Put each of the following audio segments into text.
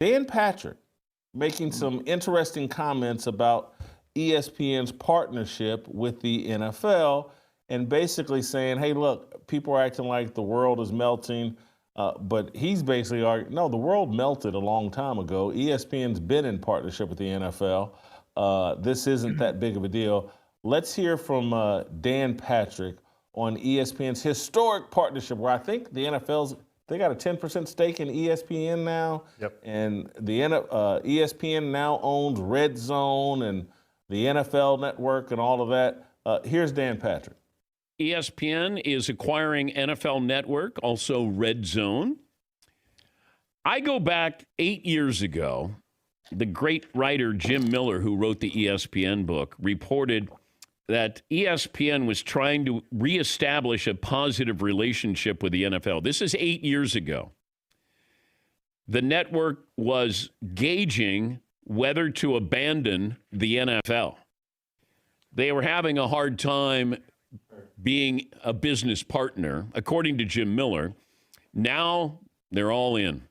Dan Patrick making some interesting comments about ESPN's partnership with the NFL and basically saying, hey, look, people are acting like the world is melting. But he's basically arguing, no, the world melted a long time ago. ESPN's been in partnership with the NFL. This isn't that big of a deal. Let's hear from Dan Patrick on ESPN's historic partnership, where I think the they got a 10% stake in ESPN now. Yep. And the ESPN now owns Red Zone and the NFL Network and all of that. Here's Dan Patrick. ESPN is acquiring NFL Network, also Red Zone. I go back 8 years ago. The great writer Jim Miller, who wrote the ESPN book, reported that ESPN was trying to reestablish a positive relationship with the NFL. This is 8 years ago. The network was gauging whether to abandon the NFL. They were having a hard time being a business partner, according to Jim Miller. Now they're all in.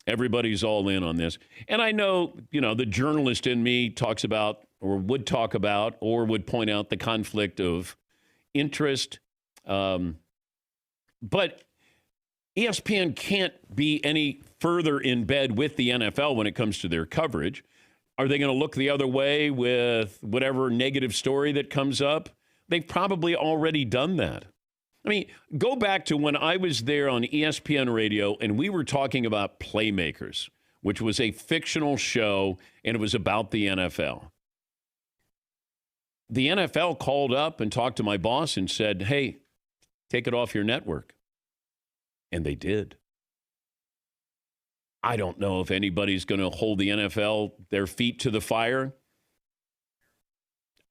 Everybody's all in on this. And I know, the journalist in me talks about or would talk about or would point out the conflict of interest. But ESPN can't be any further in bed with the NFL when it comes to their coverage. Are they going to look the other way with whatever negative story that comes up? They've probably already done that. I mean, go back to when I was there on ESPN Radio and we were talking about Playmakers, which was a fictional show, and it was about the NFL. The NFL called up and talked to my boss and said, hey, take it off your network. And they did. I don't know if anybody's going to hold the NFL, their feet to the fire.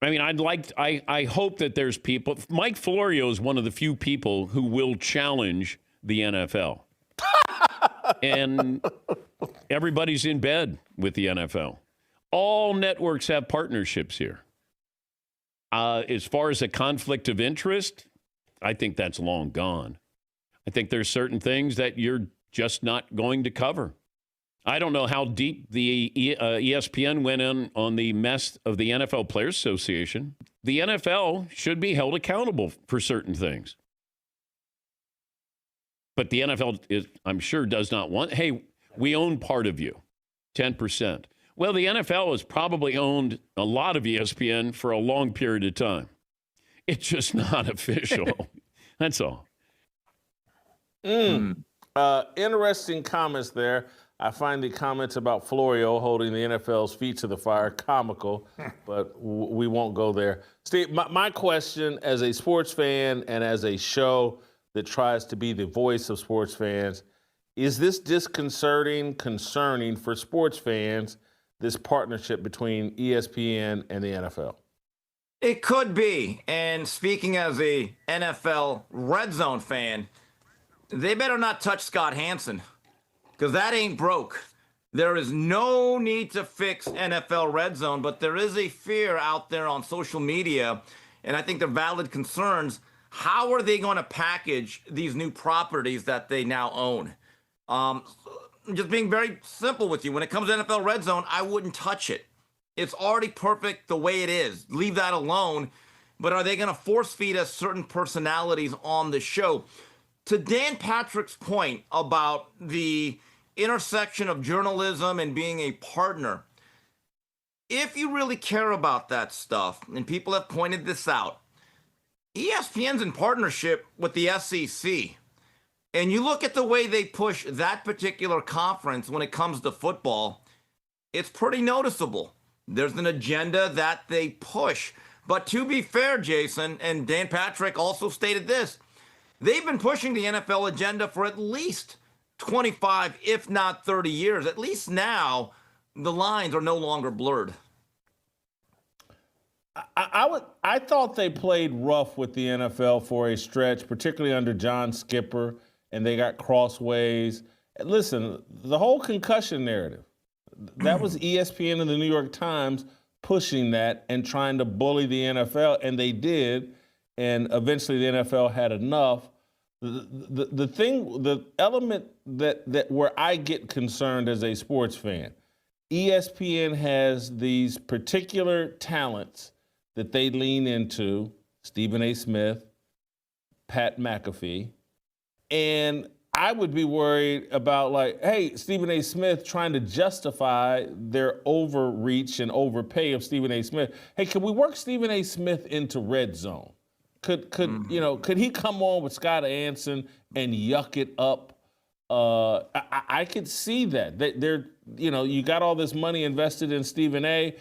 I mean, I hope that there's people. Mike Florio is one of the few people who will challenge the NFL. And everybody's in bed with the NFL. All networks have partnerships here. As far as a conflict of interest, I think that's long gone. I think there's certain things that you're just not going to cover. I don't know how deep the ESPN went in on the mess of the NFL Players Association. The NFL should be held accountable for certain things. But the NFL, I'm sure, does not want, hey, we own part of you, 10%. Well, the NFL has probably owned a lot of ESPN for a long period of time. It's just not official. That's all. Interesting comments there. I find the comments about Florio holding the NFL's feet to the fire comical, but we won't go there. Steve, my question as a sports fan and as a show that tries to be the voice of sports fans, is this disconcerting, concerning for sports fans, this partnership between ESPN and the NFL? It could be. And speaking as a NFL Red Zone fan, they better not touch Scott Hansen, because that ain't broke. There is no need to fix NFL Red Zone, but there is a fear out there on social media, and I think they're valid concerns. How are they going to package these new properties that they now own? Just being very simple with you, when it comes to NFL Red Zone, I wouldn't touch it. It's already perfect the way it is. Leave that alone. But are they going to force feed us certain personalities on the show? To Dan Patrick's point about the intersection of journalism and being a partner, if you really care about that stuff, and people have pointed this out, ESPN's in partnership with the SEC. And you look at the way they push that particular conference when it comes to football, it's pretty noticeable. There's an agenda that they push. But to be fair, Jason, and Dan Patrick also stated this, they've been pushing the NFL agenda for at least 25, if not 30 years. At least now, the lines are no longer blurred. I thought they played rough with the NFL for a stretch, particularly under John Skipper, and they got crossways. Listen, the whole concussion narrative, that was ESPN and the New York Times pushing that and trying to bully the NFL, and they did. And eventually the NFL had enough. The element that where I get concerned as a sports fan, ESPN has these particular talents that they lean into, Stephen A. Smith, Pat McAfee, and I would be worried about, like, hey, Stephen A. Smith trying to justify their overreach and overpay of Stephen A. Smith. Hey, could we work Stephen A. Smith into Red Zone? Could he come on with Scott Anson and yuck it up? I could see that. They're, you got all this money invested in Stephen A.,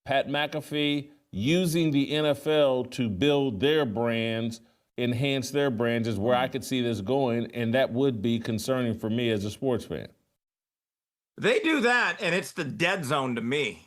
Pat McAfee, using the NFL to build their brands, enhance their brands is where I could see this going, and that would be concerning for me as a sports fan. They do that, and it's the dead zone to me.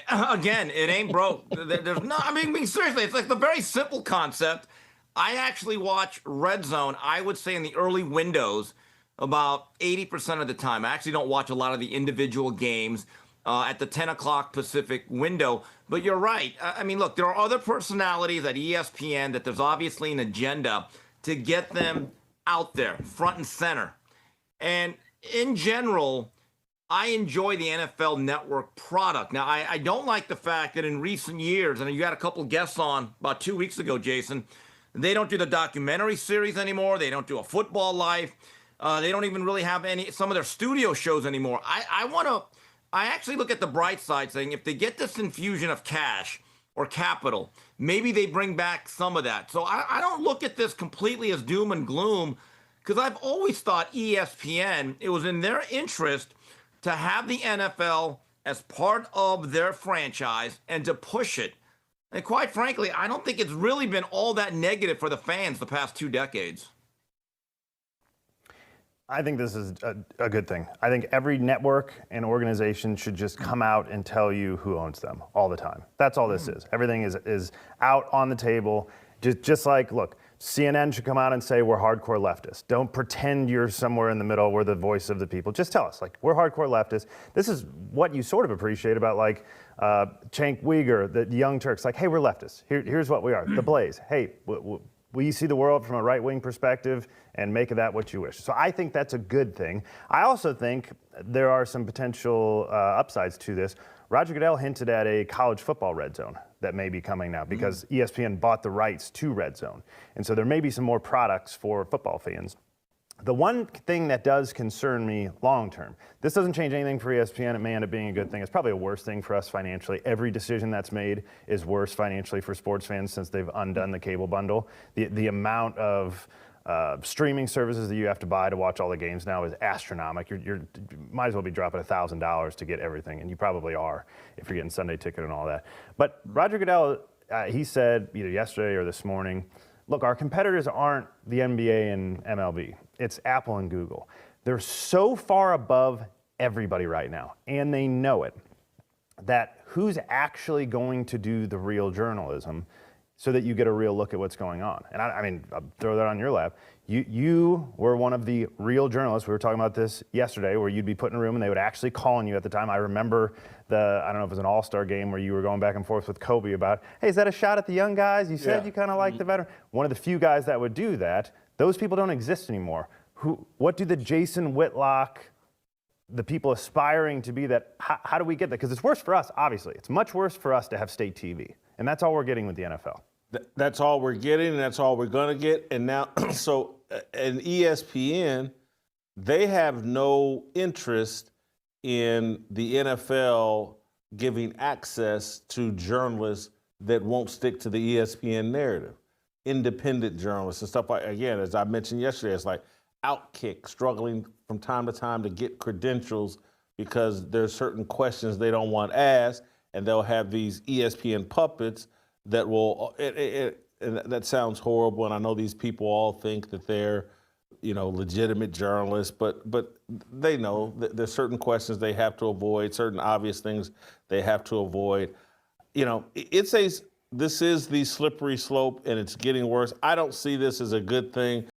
Again, it ain't broke. There's no, I mean, seriously, it's like the very simple concept. I actually watch Red Zone, I would say in the early windows, about 80% of the time. I actually don't watch a lot of the individual games at the 10 o'clock Pacific window. But you're right. I mean, look, there are other personalities at ESPN that there's obviously an agenda to get them out there, front and center. And in general, I enjoy the NFL Network product. Now, I don't like the fact that in recent years, and you had a couple guests on about 2 weeks ago, Jason, they don't do the documentary series anymore. They don't do a football life. They don't even really have some of their studio shows anymore. I actually look at the bright side, saying if they get this infusion of cash or capital, maybe they bring back some of that. So I don't look at this completely as doom and gloom, because I've always thought ESPN, it was in their interest to have the NFL as part of their franchise and to push it. And quite frankly, I don't think it's really been all that negative for the fans the past 2 decades. I think this is a good thing. I think every network and organization should just come out and tell you who owns them all the time. That's all this is. Everything is out on the table. Just like, look, CNN should come out and say we're hardcore leftists. Don't pretend you're somewhere in the middle, we're the voice of the people. Just tell us, like, we're hardcore leftists. This is what you sort of appreciate about, like, Cenk Uygur, the Young Turks. Like, hey, we're leftists. Here's what we are. The Blaze. Hey, will you see the world from a right-wing perspective and make of that what you wish? So I think that's a good thing. I also think there are some potential upsides to this. Roger Goodell hinted at a college football Red Zone that may be coming now because ESPN bought the rights to Red Zone. And so there may be some more products for football fans. The one thing that does concern me long term, this doesn't change anything for ESPN. It may end up being a good thing. It's probably a worse thing for us financially. Every decision that's made is worse financially for sports fans since they've undone the cable bundle. The amount of streaming services that you have to buy to watch all the games now is astronomical. You might as well be dropping $1,000 to get everything, and you probably are if you're getting Sunday Ticket and all that. But Roger Goodell, he said either yesterday or this morning, look, our competitors aren't the NBA and MLB. It's Apple and Google. They're so far above everybody right now, and they know it, that who's actually going to do the real journalism so that you get a real look at what's going on? And I mean, I'll throw that on your lap. You were one of the real journalists. We were talking about this yesterday, where you'd be put in a room and they would actually call on you at the time. I remember I don't know if it was an all-star game where you were going back and forth with Kobe about, hey, is that a shot at the young guys? You said you kind of like the veteran. One of the few guys that would do that. Those people don't exist anymore. What do the Jason Whitlock, the people aspiring to be that, how do we get that? Because it's worse for us, obviously. It's much worse for us to have state TV. And that's all we're getting with the NFL. That's all we're getting, and that's all we're going to get. And now, so in ESPN, they have no interest in the NFL giving access to journalists that won't stick to the ESPN narrative. Independent journalists and stuff like, again, as I mentioned yesterday, it's like Outkick struggling from time to time to get credentials because there's certain questions they don't want asked, and they'll have these ESPN puppets that will, and that sounds horrible, and I know these people all think that they're, legitimate journalists, but they know that there's certain questions they have to avoid, certain obvious things they have to avoid. This is the slippery slope, and it's getting worse. I don't see this as a good thing.